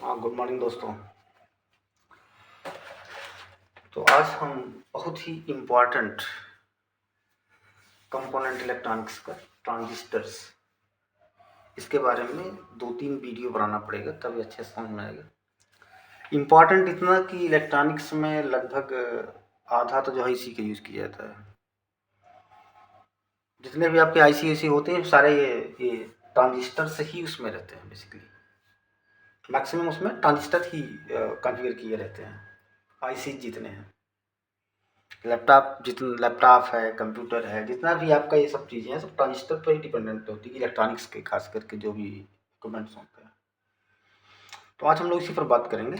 हाँ, good morning दोस्तों। तो आज हम बहुत ही इम्पोर्टेंट कंपोनेंट इलेक्ट्रॉनिक्स का ट्रांजिस्टर्स, इसके बारे में 2-3 वीडियो बनाना पड़ेगा तभी अच्छे से समझ में आएगा। इम्पोर्टेंट इतना कि इलेक्ट्रॉनिक्स में लगभग आधा तो जो है इसी का यूज़ किया जाता है। जितने भी आपके आईसी यूसी होते हैं सारे ये ट्रांजिस्टर से ही उसमें रहते हैं। बेसिकली मैक्सिमम उसमें ट्रांजिस्टर ही कॉन्फ़िगर किए रहते हैं। आईसी जितने हैं, लैपटॉप है, कंप्यूटर है, जितना भी आपका ये सब चीज़ें हैं सब ट्रांजिस्टर पर ही डिपेंडेंट होती है, इलेक्ट्रॉनिक्स के खास करके जो भी इक्विपमेंट्स होते हैं। तो आज हम लोग इसी पर बात करेंगे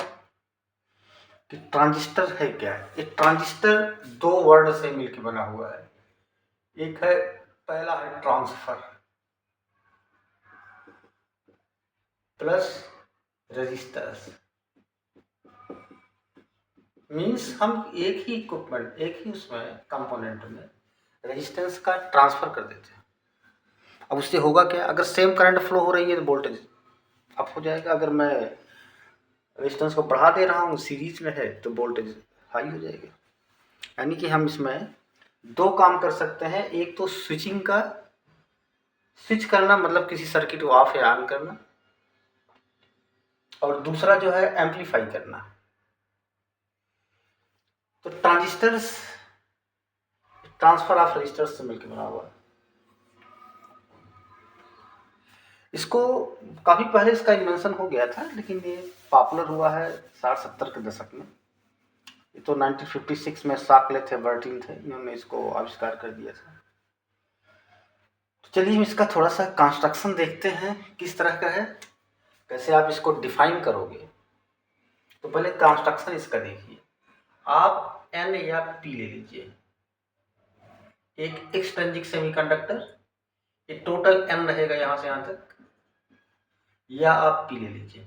कि ट्रांजिस्टर है क्या है। एक ट्रांजिस्टर दो वर्ड से मिलकर बना हुआ है। एक है, पहला है ट्रांसफर प्लस रेजिस्टर्स। मीन्स हम एक ही इक्विपमेंट, एक ही उसमें कंपोनेंट में रेजिस्टेंस का ट्रांसफर कर देते हैं। अब उससे होगा क्या, अगर सेम करंट फ्लो हो रही है तो वोल्टेज अप हो जाएगा। अगर मैं रेजिस्टेंस को बढ़ा दे रहा हूँ, सीरीज में है, तो वोल्टेज हाई हो जाएगा। यानी कि हम इसमें दो काम कर सकते हैं। एक तो स्विचिंग का, स्विच करना मतलब किसी सर्किट को ऑफ या ऑन करना, और दूसरा जो है एम्पलीफाई करना। तो ट्रांजिस्टर्स ट्रांसफर ऑफ रजिस्टर्स से मिलकर बना हुआ है। इसको काफ़ी पहले इसका इन्वेंशन हो गया था, लेकिन ये पॉपुलर हुआ है 60-70 के दशक में। ये तो 1956 में साकले थे, बर्टिन थे, इन्होंने इसको आविष्कार कर दिया था। तो चलिए हम इसका थोड़ा सा कंस्ट्रक्शन देखते हैं किस तरह का है, कैसे आप इसको डिफाइन करोगे। तो पहले कंस्ट्रक्शन इसका देखिए। आप एन या पी ले लीजिए, एक एक्सट्रिंसिक सेमीकंडक्टर, ये टोटल एन रहेगा यहां से यहां तक, या आप पी ले लीजिए,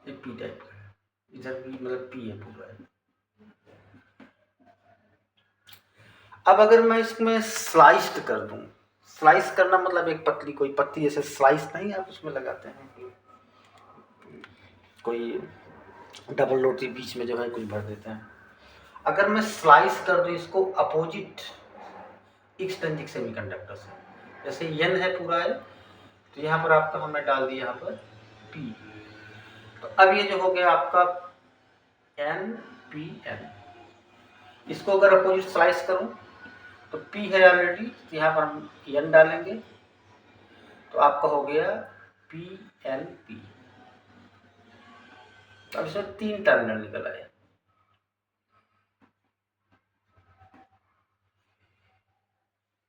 ये पी टाइप का है, इधर भी मतलब पी है पूरा है। अब अगर मैं इसमें स्लाइस्ड कर दूं, स्लाइस करना मतलब एक पतली कोई पत्ती जैसे स्लाइस नहीं आप उसमें लगाते हैं, कोई डबल रोटी बीच में जो है कुछ भर देते हैं। अगर मैं स्लाइस कर दूं इसको अपोजिट एक्सट्रिंसिक सेमीकंडक्टर से, जैसे एन है पूरा है, तो यहाँ पर आपका हमने डाल दिया यहाँ पर पी। तो अब ये जो हो गया आपका एन पी एन। इसको अगर अपोजिट स्लाइस करूं तो पी है ऑलरेडी, तो यहाँ पर हम एन डालेंगे, तो आपका हो गया पी एन पी। अब इसमें 3 टर्मिनल निकल आए।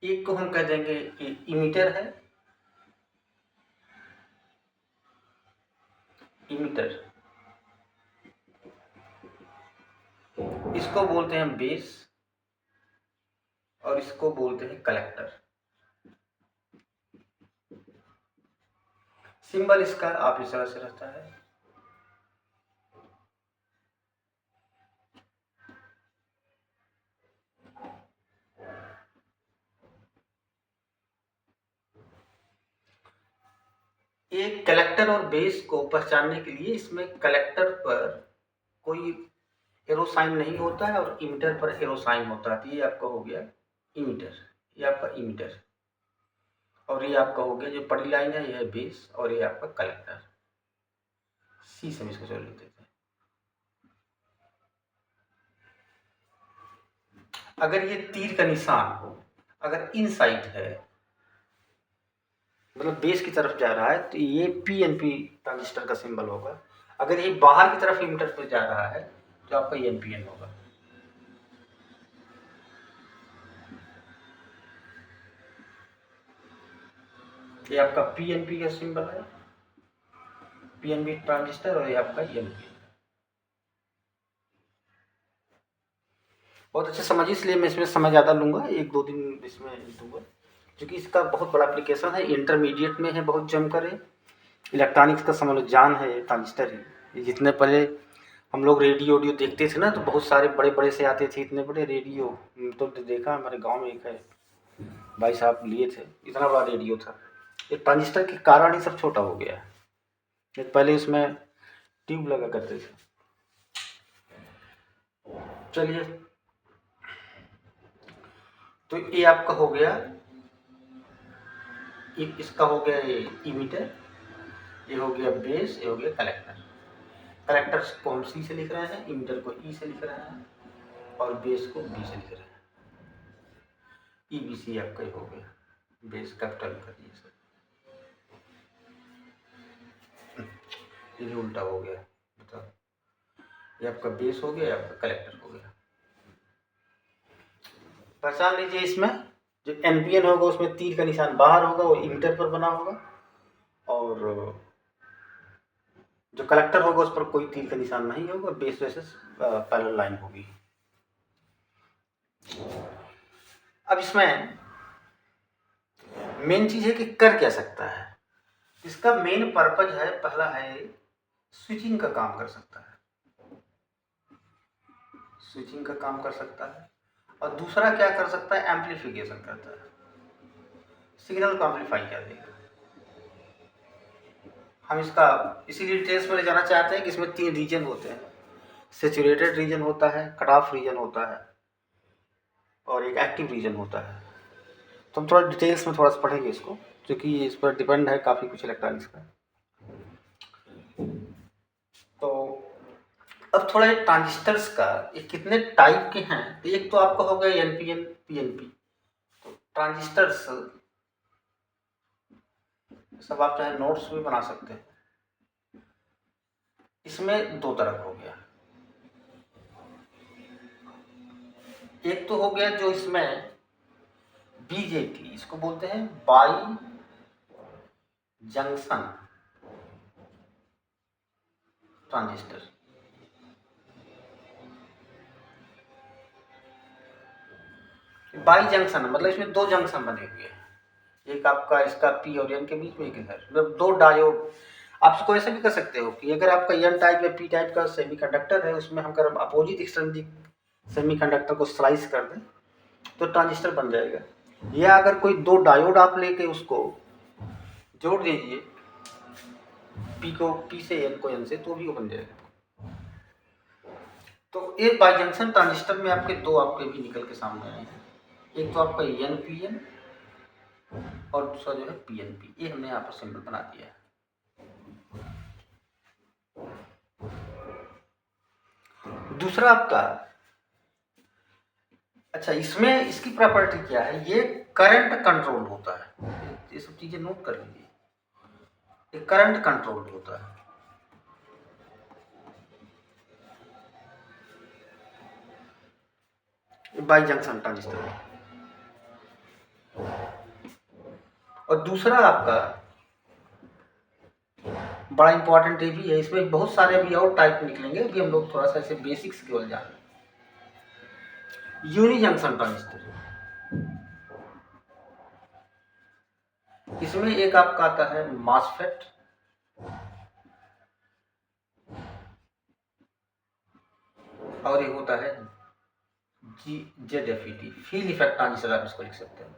एक को हम कह देंगे इमीटर है, इमीटर। इसको बोलते हैं बेस, और इसको बोलते हैं कलेक्टर। सिंबल इसका आप इस तरह से रहता है। एक कलेक्टर और बेस को पहचानने के लिए इसमें कलेक्टर पर कोई एरो साइन नहीं होता है और इमीटर पर एरो साइन होता है। ये आपका हो गया इमीटर, ये आपका इमीटर, और ये आपका हो गया जो पड़ी लाइन है, ये है बेस, और ये आपका कलेक्टर। सी से इसको जोड़ लेते हैं। अगर ये तीर का निशान हो, अगर इन साइड है, मतलब बेस की तरफ जा रहा है, तो ये पी एन पी ट्रांजिस्टर का सिंबल होगा। अगर ये बाहर की तरफ इमीटर पर जा रहा है तो आपका एन पी एन होगा। ये आपका पी एन पी का सिंबल है, पी एन पी ट्रांजिस्टर, और ये आपका एन पी। बहुत अच्छे समझिए, इसलिए मैं इसमें समय ज़्यादा लूँगा, 1-2 दिन इसमें दूंगा, क्योंकि इसका बहुत बड़ा एप्लीकेशन है, इंटरमीडिएट में है, बहुत जमकर है। इलेक्ट्रॉनिक्स का समझ लो जान है ये ट्रांजिस्टर ही। जितने पहले हम लोग रेडियो ऑडियो देखते थे ना, तो बहुत सारे बड़े बड़े से आते थे, इतने बड़े रेडियो। तो देखा हमारे गांव में एक है भाई साहब लिए थे, इतना बड़ा रेडियो था। ये ट्रांजिस्टर के कारण ही सब छोटा हो गया है। पहले इसमें ट्यूब लगा करते थे। चलिए, तो ये आपका हो गया, इसका हो गया ये इमीटर, ये हो गया बेस, ये हो गया कलेक्टर। कलेक्टर को हम सी से लिख रहे हैं, इमीटर को ई से लिख रहे हैं और बेस को बी से लिख रहे हैं। ईबीसी आपका हो गया, बेस कैपिटल कर दिए सब, ये उल्टा हो गया। बताओ, ये आपका बेस हो गया, आपका कलेक्टर हो गया। पहचान लीजिए, इसमें जो एनपीएन होगा उसमें तीर का निशान बाहर होगा, वो इमीटर पर बना होगा, और जो कलेक्टर होगा उस पर कोई तीर का निशान नहीं होगा, बेस वर्सेस पैरेलल लाइन होगी। अब इसमें मेन चीज है कि कर क्या सकता है। इसका मेन पर्पज है, पहला है स्विचिंग का काम कर सकता है, स्विचिंग का काम कर सकता है, और दूसरा क्या कर सकता है, एम्पलीफिकेशन करता है, सिग्नल को एम्पलीफाई कर देगा। हम इसका इसीलिए डिटेल्स में ले जाना चाहते हैं कि इसमें 3 रीजन होते हैं, सैचुरेटेड रीजन होता है, कट ऑफ रीजन होता है, और एक एक्टिव रीजन होता है। तो हम थोड़ा डिटेल्स में थोड़ा सा पढ़ेंगे इसको, क्योंकि इस पर डिपेंड है काफ़ी कुछ इलेक्ट्रॉनिक्स का। तो अब थोड़ा ये ट्रांजिस्टर्स का ये कितने टाइप के हैं, तो एक तो आपका हो गया एनपीएन पीएनपी। तो ट्रांजिस्टर्स सब आप चाहे नोट्स भी बना सकते हैं। इसमें 2 तरह हो गया, एक तो हो गया जो इसमें बीजेटी, इसको बोलते हैं by junction transistor. By junction मतलब इसमें 2 जंक्शन बने हुए हैं, एक आपका इसका पी और एन के बीच में, एक इधर, मतलब 2 डायोड। आप इसको ऐसे भी कर सकते हो कि अगर आपका एन टाइप या पी टाइप का सेमीकंडक्टर है, उसमें हम अगर अपोजिट एक्सट्रीमिटी सेमीकंडक्टर को स्लाइस कर दें तो ट्रांजिस्टर बन जाएगा। या अगर कोई 2 डायोड आप लेके उसको जोड़ दीजिए, पी को पी से एन को एन से, तो भी वो बन जाएगा। तो एक बाई जंक्शन ट्रांजिस्टर में आपके 2 आपके भी निकल के सामने आए हैं, एक तो आपका एन पी एन और दूसरा जो है पीएनपी। ये हमने यहाँ पर सिंबल बना दिया है। दूसरा आपका, अच्छा इसमें इसकी प्रॉपर्टी क्या है, ये करंट कंट्रोल होता है, ये सब चीजें नोट कर लीजिए, ये करंट कंट्रोल होता है। By junction transistor. और दूसरा आपका बड़ा इंपॉर्टेंट ये भी है, इसमें बहुत सारे अभी और टाइप निकलेंगे, अभी हम लोग थोड़ा सा ऐसे बेसिक्स केवल जान। यूनि जंक्शन ट्रांजिस्टर, इसमें एक आपका आता है मॉसफेट, और ये होता है ZFET, फील्ड इफेक्ट ट्रांजिस्टर, आप इसको लिख सकते हैं,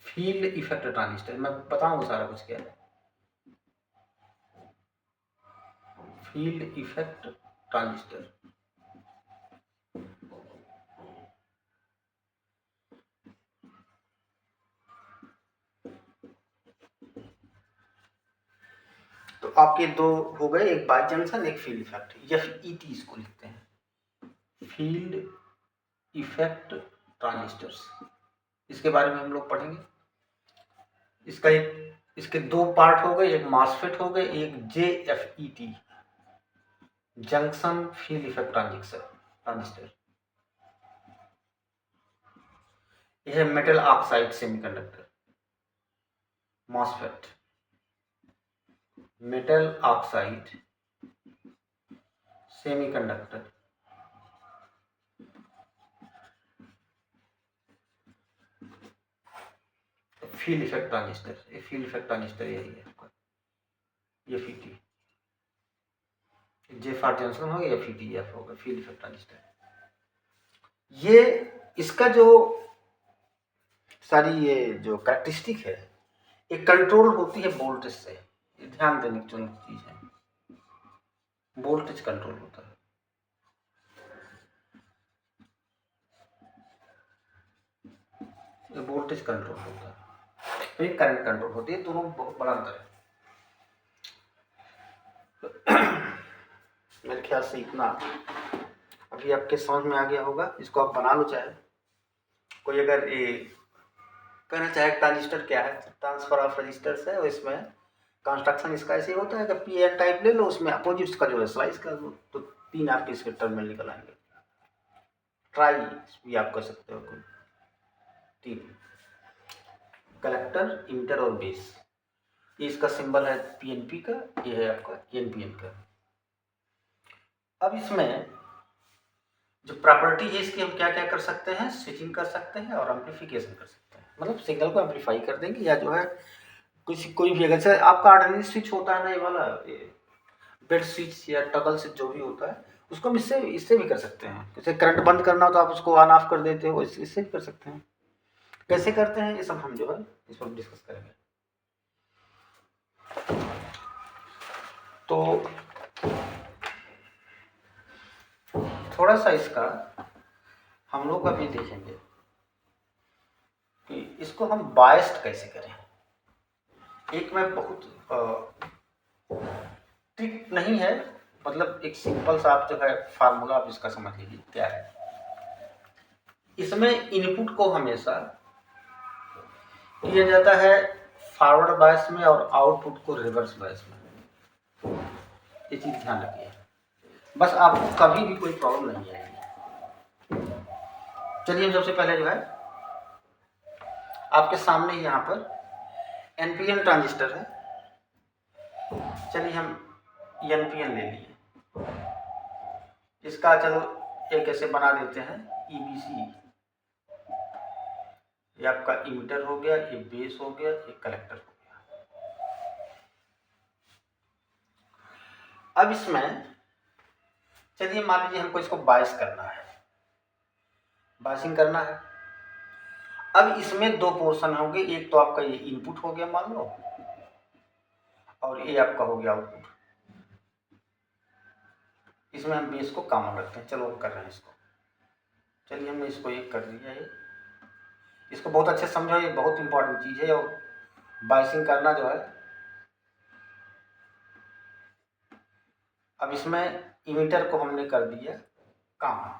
फील्ड इफेक्ट ट्रांजिस्टर। मैं बताऊंगा सारा कुछ क्या है। फील्ड इफेक्ट ट्रांजिस्टर, तो आपके 2 हो गए, एक बाई जंक्शन, एक फील्ड इफेक्ट, FET इसको लिखते हैं, फील्ड इफेक्ट ट्रांजिस्टर्स। इसके बारे में हम लोग पढ़ेंगे। इसका एक, इसके 2 पार्ट हो गए, एक मॉसफेट हो गए, एक JFET, junction field effect transistor. यह है metal oxide semiconductor, MOSFET, metal oxide semiconductor. Field effect transistor, ये फील्ड इफेक्ट ट्रांजिस्टर यही है आपका, ये FET, जे फॉर जंक्शन हो गया, FET होगा, फील्ड इफेक्ट ट्रांजिस्टर। ये इसका जो सारी ये जो कैरेक्टरिस्टिक है, ये कंट्रोल होती है वोल्टेज से, ये ध्यान देने की चीज़ है, वोल्टेज कंट्रोल होता है। ये वोल्टेज कंट्रोल होता है, तो ये करंट कंट्रोल होती है, दोनों बहुत बड़ा अंतर है। मेरे ख्याल से इतना अभी आपके समझ में आ गया होगा। इसको आप बना लो, चाहे कोई अगर ये कहना चाहे ट्रांजिस्टर क्या है, ट्रांसफर ऑफ रजिस्टर्स है, और इसमें कंस्ट्रक्शन इसका ऐसे ही होता है कि पी एन टाइप ले लो, उसमें अपोजिट्स का जो है स्लाइस कर लो, तो 3 आपके इसके टर्मिनल निकल आएंगे। ट्राई भी आप कर सकते हो, कोई 3 कलेक्टर, इमिटर और बेस। ये इसका सिंबल है पीएनपी का, ये है आपका एनपीएन का। अब इसमें जो प्रॉपर्टी है इसकी, हम क्या क्या कर सकते हैं, स्विचिंग कर सकते हैं और एम्पलीफिकेशन कर सकते हैं, मतलब सिग्नल को एम्पलीफाई कर देंगे, या जो है कुछ कोई भी, अगर आपका ऑर्डिनरी स्विच होता है ना, ये वाला बेड स्विच या टगल स्विच जो भी होता है, उसको हम इससे भी कर सकते हैं। जैसे करंट बंद करना हो तो आप उसको ऑन ऑफ कर देते हो, इससे भी कर सकते हैं। कैसे करते हैं ये सब हम जो है इस पर डिस्कस करेंगे। तो थोड़ा सा इसका हम लोग अभी देखेंगे कि इसको हम बायस्ड कैसे करें। एक में बहुत ट्रिक नहीं है, मतलब एक सिंपल सा आप जो है फार्मूला आप इसका समझ लीजिए क्या है। इसमें इनपुट को हमेशा किया जाता है फॉरवर्ड बायस में और आउटपुट को रिवर्स बायस में। ये चीज ध्यान रखिए, बस आपको कभी भी कोई प्रॉब्लम नहीं आएगी। चलिए हम सबसे पहले जो है आपके सामने यहाँ पर एनपीएन ट्रांजिस्टर है, चलिए हम एनपीएन ले लिए। इसका चलो एक ऐसे बना देते हैं ईबीसी। ये आपका इमिटर हो गया, ये बेस हो गया, ये कलेक्टर हो गया। अब इसमें चलिए मान लीजिए हमको इसको बायस करना है, बायसिंग करना है। अब इसमें 2 पोर्शन होंगे, एक तो आपका ये इनपुट हो गया मान लो, और ये आपका हो गया आउटपुट। इसमें हम बेस को कॉमन रखते हैं, चलो हम कर रहे हैं इसको। चलिए हमने इसको एक कर दिया है। इसको बहुत अच्छे से समझो, ये बहुत इंपॉर्टेंट चीज़ है। और बायसिंग करना जो है, अब इसमें इमिटर को हमने कर दिया कॉमन,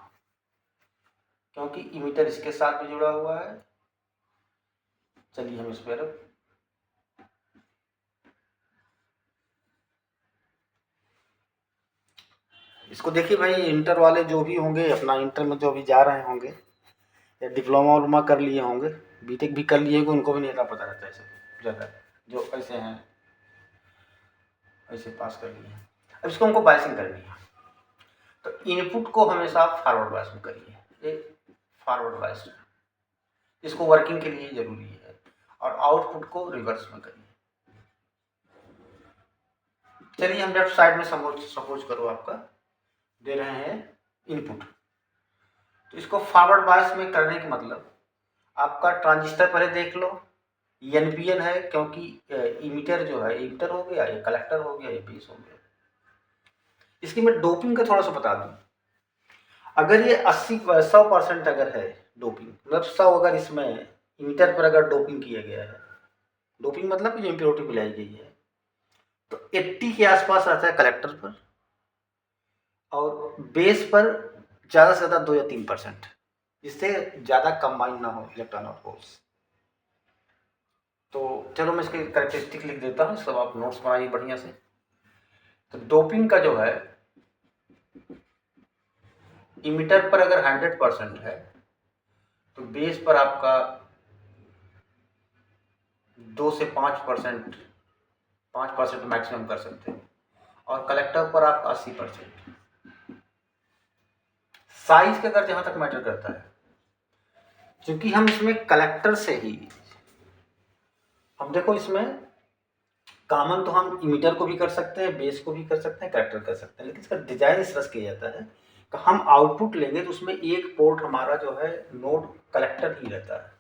क्योंकि इमिटर इसके साथ भी जुड़ा हुआ है। चलिए हम इस पर इसको देखिए भाई, इंटर वाले जो भी होंगे, अपना इंटर में जो भी जा रहे होंगे या डिप्लोमा वोप्लोमा कर लिए होंगे, बीटेक भी कर लिए होंगे, उनको भी नहीं इतना पता रहता है ऐसे ज़्यादा, जो ऐसे हैं ऐसे पास कर लिए हैं। अब इसको हमको बायसिंग करनी है, तो इनपुट को हमेशा फॉरवर्ड बायस में करिए, ये फॉरवर्ड बायस, इसको वर्किंग के लिए जरूरी है। और आउटपुट को रिवर्स में करिए। चलिए हम लेफ्ट साइड में सपोज करो आपका दे रहे हैं इनपुट, तो इसको फॉरवर्ड बायस में करने के मतलब आपका ट्रांजिस्टर पहले देख लो, एनपीएन है, क्योंकि इमिटर जो है, इमिटर हो गया, ये कलेक्टर हो गया, ये बेस हो गया। इसकी मैं डोपिंग का थोड़ा सा बता दूं। अगर ये 100% अगर है डोपिंग, मतलब 100 अगर इसमें इमिटर पर अगर डोपिंग किया गया है, डोपिंग मतलब जो इम्प्योरिटी मिलाई गई है, तो 80 के आसपास रहता है कलेक्टर पर, और बेस पर ज़्यादा से ज़्यादा 2 या 3%, जिससे ज़्यादा कंबाइन ना हो इलेक्ट्रॉन और होल्स। तो चलो मैं इसके कैरेक्टरिस्टिक लिख देता हूँ, सब आप नोट्स बनाइए बढ़िया से। तो डोपिंग का जो है, इमिटर पर अगर 100% है, तो बेस पर आपका 2 से 5%, 5% मैक्सिमम कर सकते हैं, और कलेक्टर पर आपका 80%। साइज का अगर जहां तक मैटर करता है, क्योंकि हम इसमें कलेक्टर से ही, हम देखो इसमें कॉमन तो हम इमिटर को भी कर सकते हैं, बेस को भी कर सकते हैं, कलेक्टर कर सकते हैं, लेकिन इसका डिजाइन इस तरह से किया जाता है कि हम आउटपुट लेंगे तो उसमें एक पोर्ट हमारा जो है नोड कलेक्टर ही रहता है,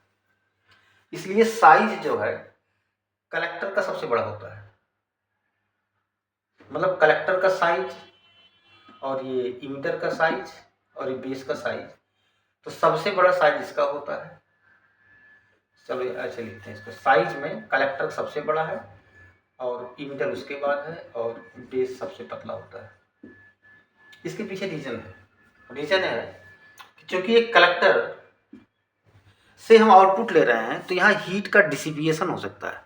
इसलिए साइज जो है कलेक्टर का सबसे बड़ा होता है। मतलब कलेक्टर का साइज और ये इमीटर का साइज और ये बेस का साइज, तो सबसे बड़ा साइज इसका होता है। चलो ऐसे लिखते हैं इसको, साइज में कलेक्टर सबसे बड़ा है और इमीटर उसके बाद है और बेस सबसे पतला होता है। इसके पीछे रीजन है कि चूंकि एक कलेक्टर से हम आउटपुट ले रहे हैं तो यहाँ हीट का डिसिपिएशन हो सकता है।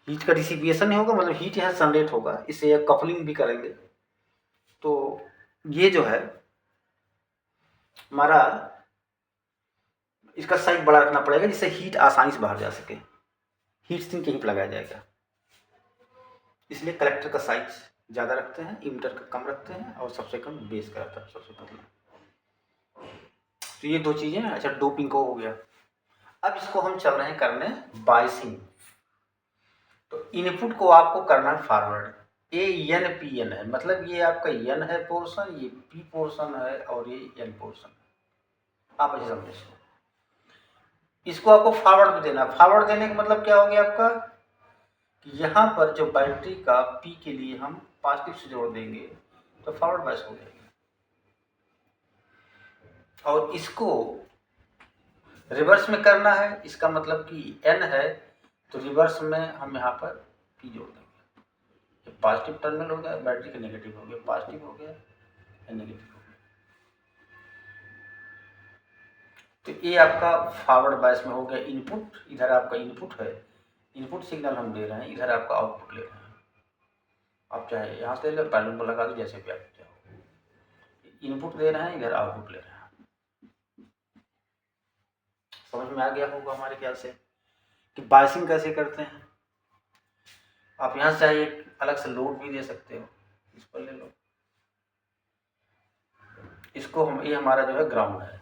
हीट का डिसिपिएशन नहीं होगा, मतलब हीट यहाँ जनरेट होगा, इससे यह कपलिंग भी करेंगे। तो ये जो है हमारा, इसका साइज बड़ा रखना पड़ेगा जिससे हीट आसानी से बाहर जा सके। हीट सिंक कहीं पर लगाया जाएगा, इसलिए कलेक्टर का साइज ज़्यादा रखते हैं, इमीटर का कम रखते हैं और सबसे कम बेस का रहता है सबसे पतला। तो ये दो चीज़ें। अच्छा, डोपिंग को हो गया। अब इसको हम चल रहे हैं करने बायसिंग। तो इनपुट को आपको करना है forward. A N P N है, मतलब ये आपका एन है पोर्शन, ये पी पोर्शन है और ये एन पोर्शन। आप ऐसे समझे इसको आपको फॉरवर्ड में देना। फॉरवर्ड देने का मतलब क्या हो गया आपका कि यहाँ पर जो बैटरी का पी के लिए हम पॉजिटिव से जोड़ देंगे तो फॉरवर्ड बायस हो जाएगी। और इसको रिवर्स में करना है, इसका मतलब कि एन है तो रिवर्स में हम यहाँ पर पी जोड़ देंगे। ये पॉजिटिव टर्मिनल हो गया, बैटरी का नेगेटिव हो गया, पॉजिटिव हो गया या नेगेटिव हो गया। तो ये आपका फॉरवर्ड बायस में हो गया इनपुट। इधर आपका इनपुट है, इनपुट सिग्नल हम दे रहे हैं, इधर आपका आउटपुट ले रहे हैं। आप चाहे यहाँ से ले, पैनल में लगा दो, जैसे भी आप चाहो। इनपुट दे रहे हैं, इधर आउटपुट ले रहे हैं। समझ में आ गया होगा हमारे ख्याल से कि बायसिंग कैसे करते हैं। आप यहाँ से चाहे एक अलग से लोड भी दे सकते हो, इस पर ले लो। इसको हम, ये हमारा जो है ग्राउंड है।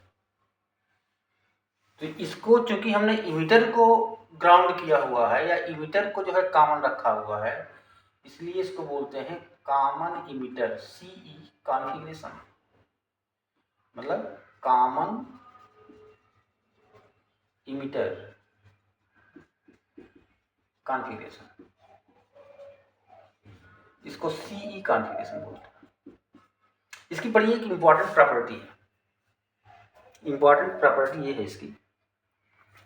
तो इसको चूंकि हमने इमीटर को ग्राउंड किया हुआ है या इमीटर को जो है कॉमन रखा हुआ है, इसलिए इसको बोलते हैं कॉमन इमीटर, सीई कॉन्फ़िगरेशन, मतलब कॉमन इमीटर कॉन्फ़िगरेशन, इसको सीई कॉन्फ़िगरेशन बोलते हैं। इसकी बड़ी एक इंपॉर्टेंट प्रॉपर्टी है। इंपॉर्टेंट प्रॉपर्टी ये है इसकी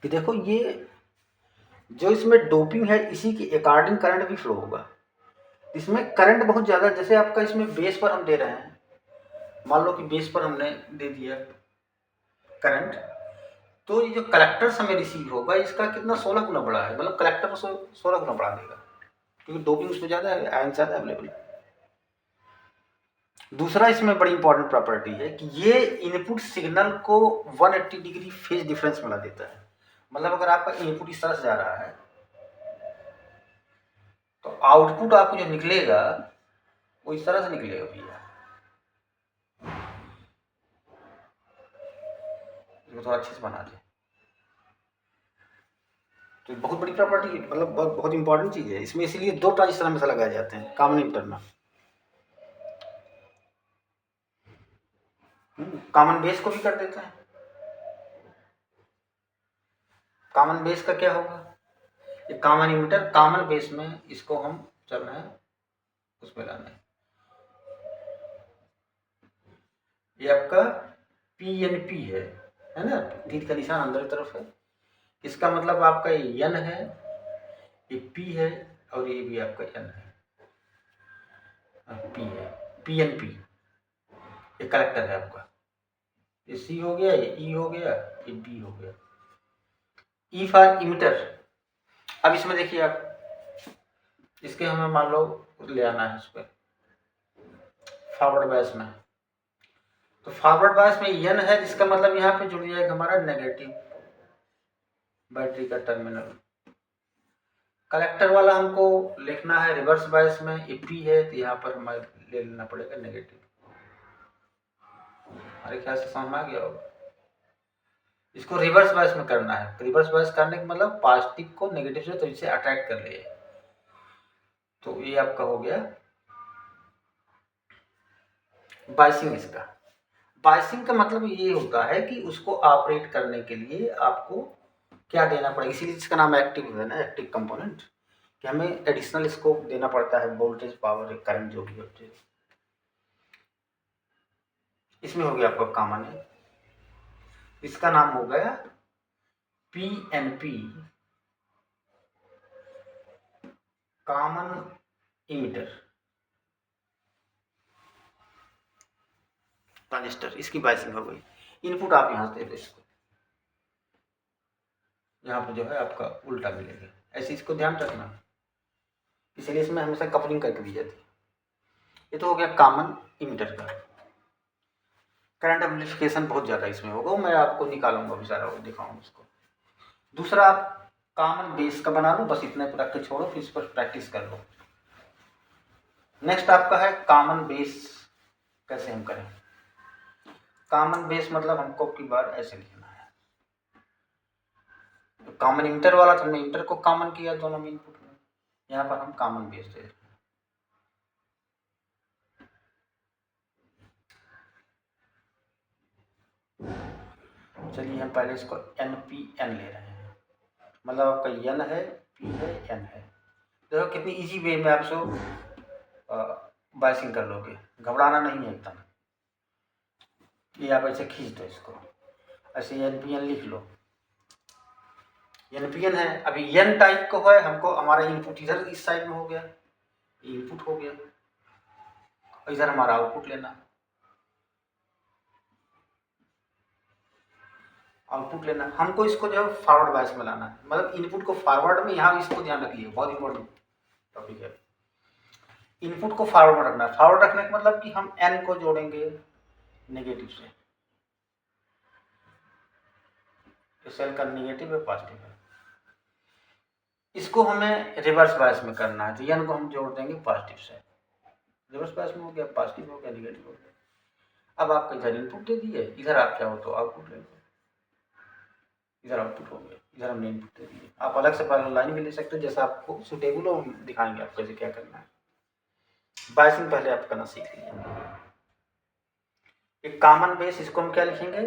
कि देखो, ये जो इसमें डोपिंग है इसी के अकॉर्डिंग करंट भी फ्लो होगा। इसमें करंट बहुत ज़्यादा, जैसे आपका इसमें बेस पर हम दे रहे हैं, मान लो कि बेस पर हमने दे दिया करंट, तो ये जो कलेक्टर से हमें रिसीव होगा इसका कितना 16 गुना बड़ा है, मतलब कलेक्टर को 16 गुना बढ़ा देगा, क्योंकि डोपिंग उसमें ज़्यादा है, आयन ज़्यादा अवेलेबल है। दूसरा इसमें बड़ी इंपॉर्टेंट प्रॉपर्टी है कि ये इनपुट सिग्नल को 180 डिग्री फेज डिफरेंस मिला देता है। मतलब अगर आपका इनपुट इस तरह से जा रहा है तो आउटपुट आपको जो निकलेगा वो इस तरह से निकलेगा भैया। इसको थोड़ा अच्छे से बना दे। तो बहुत बड़ी प्रॉपर्टी है, मतलब बहुत इंपॉर्टेंट चीज़ है इसमें, इसीलिए 2 ट्रांजिस्टर हमेशा लगाए जाते हैं कॉमन इमीटर में। कॉमन बेस को भी कर देते हैं। कॉमन बेस का क्या होगा, ये कॉमन इमीटर कॉमन बेस में, इसको हम चल रहे हैं उसमें लाने। ये आपका PNP है ना, तीर का निशान अंदर की तरफ है। इसका मतलब आपका ये N है, ये P है और ये भी आपका N है, P है, PNP। ये कलेक्टर है आपका, ये C हो गया, ये E हो गया, ये B हो गया। E for emitter. अब इसमें देखिए आप, इसके हमें मान लो ले आना है इस पर फॉरवर्ड बायस में। तो फॉरवर्ड बायस में N है, जिसका मतलब यहाँ पे जुड़ जाएगा हमारा नेगेटिव बैटरी का टर्मिनल। कलेक्टर वाला हमको लिखना है रिवर्स बायस में, ये P है तो यहाँ पर हमें ले लेना पड़ेगा नेगेटिव। हमारे ख्याल से समझ में आ गया होगा। इसको रिवर्स बायस में करना है। रिवर्स बायस करने का मतलब पॉजिटिव को नेगेटिव से तो इसे अट्रैक्ट कर ले। तो ये आपका हो गया बायसिंग। इसका बायसिंग का मतलब ये होता है कि उसको ऑपरेट करने के लिए आपको क्या देना पड़ेगा, इसीलिए इसका नाम एक्टिव है ना, एक्टिव कंपोनेंट। कि हमें एडिशनल इसको देना पड़ता है वोल्टेज, पावर, करंट जो भी होते हैं। इसमें हो गया आपका कॉमन है, इसका नाम हो गया PNP, कॉमन इमिटर ट्रांजिस्टर। इसकी बाइसिंग हो गई। इनपुट आप यहाँ से दे दो, इसको यहाँ पे जो है आपका उल्टा मिलेगा, ऐसे इसको ध्यान रखना, इसलिए इसमें हमेशा कपलिंग करके दी जाती है। ये तो हो गया कॉमन इमिटर का। करंट एम्प्लीफिकेशन बहुत ज़्यादा इसमें होगा, मैं आपको निकालूंगा अभी सारा, दिखाऊंगा उसको। दूसरा आप कॉमन बेस का बना लो, बस इतना पूरा के छोड़ो, फिर इस पर प्रैक्टिस कर लो। नेक्स्ट आपका है कॉमन बेस, कैसे हम करें। कॉमन बेस मतलब हमको की बार ऐसे लिखना है, तो कॉमन इंटर वाला तो हमने इंटर को कॉमन किया दोनों में इनपुट में, यहाँ पर हम कॉमन बेस दे। चलिए हम पहले इसको NPN ले रहे हैं, मतलब आपका N है, P है, N है। देखो कितनी इजी वे में आप सब बाइसिंग कर लोगे, घबराना नहीं है एकदम। ये आप ऐसे खींच दो इसको, ऐसे NPN लिख लो। NPN है, अभी N टाइप को है, हमको हमारा इनपुट इधर इस साइड में हो गया, इनपुट हो गया, और इधर हमारा आउटपुट लेना, आउटपुट लेना। हमको इसको जो है फॉरवर्ड बायस में लाना है, मतलब इनपुट को फॉरवर्ड में, यहाँ इसको ध्यान रखिए, बहुत इंपॉर्टेंट टॉपिक है। इनपुट को फॉरवर्ड में रखना है। फॉरवर्ड रखने का मतलब कि हम N को जोड़ेंगे नेगेटिव से, सेल का नेगेटिव है, पॉजिटिव है। इसको हमें रिवर्स बायस में करना है, तो N को हम जोड़ देंगे पॉजिटिव से, रिवर्स बायस में हो गया, पॉजिटिव हो गया, नेगेटिव हो गया। अब आपका इधर इनपुट दे दिए, इधर आप क्या हो तो आउटपुट ले लो, इधर आउटपुट हो गया, इधर हमने इनपुट दे दिए। आप अलग से पैरेलल लाइन भी ले सकते हो, जैसा आपको सुटेबल हो, हम दिखाएंगे आपको कैसे क्या करना है। बायसिंग पहले आप करना सीख लीजिए। एक कॉमन बेस, इसको हम क्या लिखेंगे,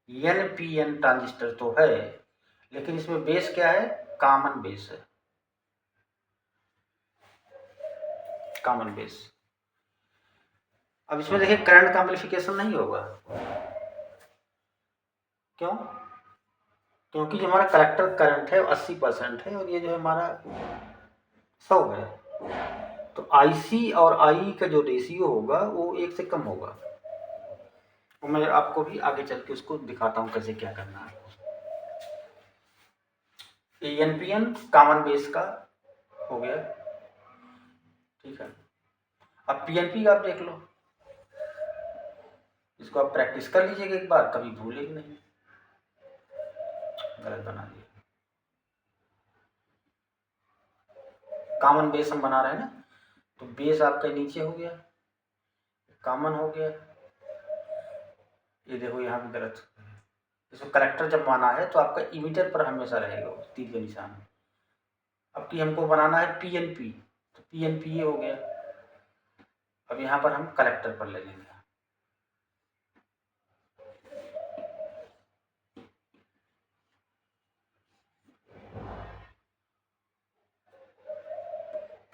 NPN ट्रांजिस्टर तो है, लेकिन इसमें बेस क्या है, कॉमन बेस है, कॉमन बेस। अब इसमें देखिए करंट का एम्प्लीफिकेशन नहीं होगा, क्यों, क्योंकि जो हमारा कलेक्टर करंट है 80% है, और ये जो है हमारा 100 है, तो IC और IE का जो रेशियो होगा वो 1 से कम होगा। तो मैं आपको भी आगे चल के उसको दिखाता हूँ कैसे क्या करना है। NPN कॉमन बेस का हो गया, ठीक है। अब PNP का आप देख लो, इसको आप प्रैक्टिस कर लीजिएगा एक बार, कभी भूलेगी नहीं। गलत बना दिया, कॉमन बेस हम बना रहे हैं ना, तो बेस आपका नीचे हो गया, कॉमन हो गया, ये देखो यहाँ भी गलत। इसको करेक्टर जब माना है तो आपका इमीटर पर हमेशा रहेगा तीर का निशान। अब कि हमको बनाना है PNP, तो PNP ये हो गया। अब यहाँ पर हम कलेक्टर पर ले लेंगे,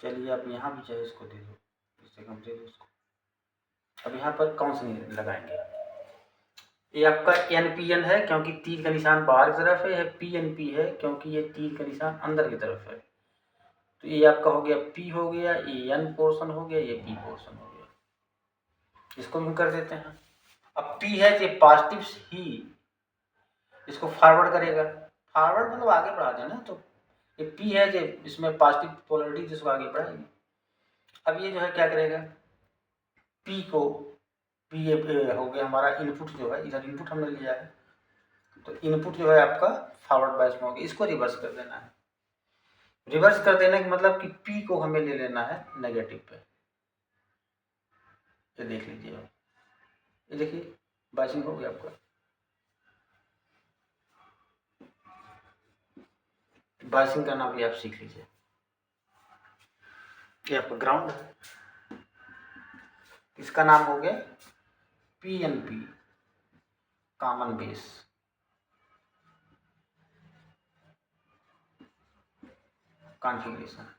चलिए आप यहाँ भी चाहे इसको दे दो, इससे कम दे दो इसको। अब यहाँ पर कौन सी लगाएंगे, ये आपका NPN है क्योंकि तीर का निशान बाहर की तरफ है, PNP है क्योंकि ये तीर का निशान अंदर की तरफ है। तो ये आपका हो गया P हो गया, ये N पोर्शन हो गया, ये P पोर्शन हो गया, इसको हम कर देते हैं। अब P है कि पॉजिटिव ही इसको फॉरवर्ड करेगा, फॉरवर्ड मतलब आगे बढ़ा देना, तो ये P है कि इसमें पॉजिटिव पोलरिटी जिसको आगे बढ़ाएगी। अब ये जो है क्या करेगा, P को, P हो गया हमारा इनपुट, जो है इधर इनपुट हमने लिया है, तो इनपुट जो है आपका फॉरवर्ड बायस में हो गया, इसको रिवर्स कर देना है। रिवर्स कर देने का मतलब कि P को हमें ले लेना है नेगेटिव पे, ये देख लीजिए, ये देखिए बायसिंग हो गया आपका। बायसिंग करना भी आप सीख लीजिए। ये आपका ग्राउंड है, इसका नाम हो गया PNP कॉमन बेस। कॉन्फ़िगरेशन।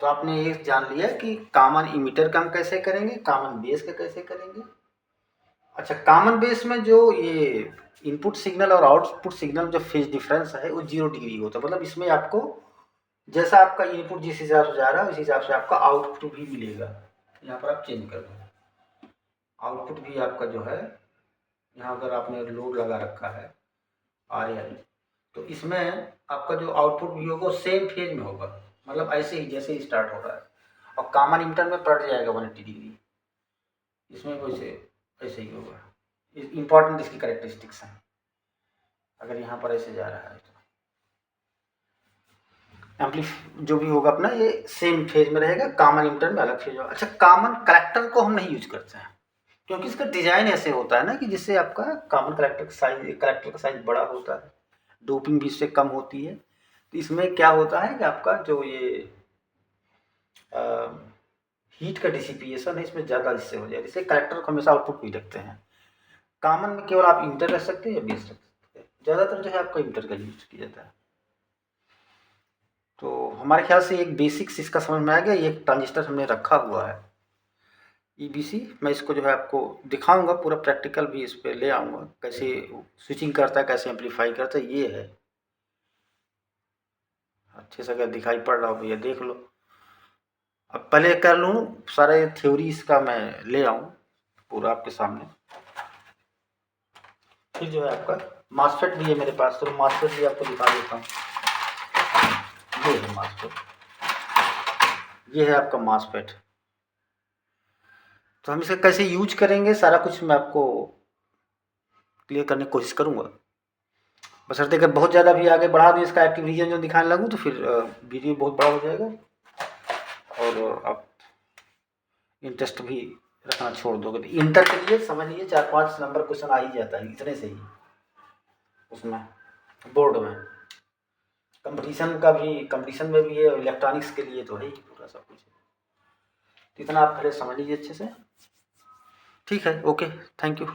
तो आपने ये जान लिया कि कॉमन इमीटर का हम कैसे करेंगे, कॉमन बेस का कैसे करेंगे। अच्छा, कॉमन बेस में जो ये इनपुट सिग्नल और आउटपुट सिग्नल जो फेज डिफरेंस है वो 0 डिग्री होता है। मतलब इसमें आपको जैसा आपका इनपुट जिस हिसाब से जा रहा है उस हिसाब से आपका आउटपुट भी मिलेगा। यहाँ पर आप चेंज कर दो, आउटपुट भी आपका जो है, यहाँ अगर आपने लोड लगा रखा है RL, तो इसमें आपका जो आउटपुट भी होगा सेम फेज में होगा, मतलब ऐसे ही जैसे ही स्टार्ट हो रहा है, और कॉमन इमीटर में पलट जाएगा 180 डिग्री, इसमें वैसे ऐसे ही होगा। इम्पॉर्टेंट इसकी कैरेक्टरिस्टिक्स हैं, अगर यहाँ पर ऐसे जा रहा है तो एम्पलीफ जो भी होगा अपना ये सेम फेज में रहेगा, कॉमन इमीटर में अलग फेज होगा। अच्छा, कॉमन कलेक्टर को हम नहीं यूज करते हैं क्योंकि इसका डिजाइन ऐसे होता है ना कि जिससे आपका कॉमन कलेक्टर का साइज बड़ा होता है, डोपिंग भी इससे कम होती है। तो इसमें क्या होता है कि आपका जो ये हीट का डिसिपिएशन है इसमें ज़्यादा इससे हो जाए, इससे कलेक्टर को हमेशा आउटपुट भी रखते हैं। कॉमन में केवल आप इंटर रख सकते हैं या बेस रख सकते हैं, ज़्यादातर जो है आपका इंटर का यूज किया जाता है। तो हमारे ख्याल से एक बेसिक्स इसका समझ में आ गया। ये एक ट्रांजिस्टर हमने रखा हुआ है EBC, मैं इसको जो है आपको दिखाऊंगा, पूरा प्रैक्टिकल भी इस पर ले आऊँगा, कैसे स्विचिंग करता है, कैसे एम्पलीफाई करता है। ये है, अच्छे से अगर दिखाई पड़ रहा हो भैया देख लो। अब पहले कर लूँ सारे थ्योरी इसका, मैं ले आऊँ पूरा आपके सामने, फिर जो है आपका मास्फेट भी है मेरे पास, तो मास्फेट भी आपको दिखा देता हूँ। ये है मास्फेट, ये है आपका मास्फेट। तो हम इसे कैसे यूज करेंगे सारा कुछ मैं आपको क्लियर करने की कोशिश करूँगा, बशर्ते अगर बहुत ज़्यादा भी आगे बढ़ा दूँ इसका एक्टिव रीजन जो दिखाने लगूँ तो फिर वीडियो बहुत बड़ा हो जाएगा और आप इंटरेस्ट भी रखना छोड़ दोगे। तो इंटर के लिए समझ लीजिए 4-5 नंबर क्वेश्चन आ ही जाता है इतने से ही उसमें, बोर्ड में। कंपटीशन में भी है, इलेक्ट्रॉनिक्स के लिए तो है ही पूरा सब कुछ। तो इतना आप पहले समझ लीजिए अच्छे से। ठीक है, ओके, थैंक यू।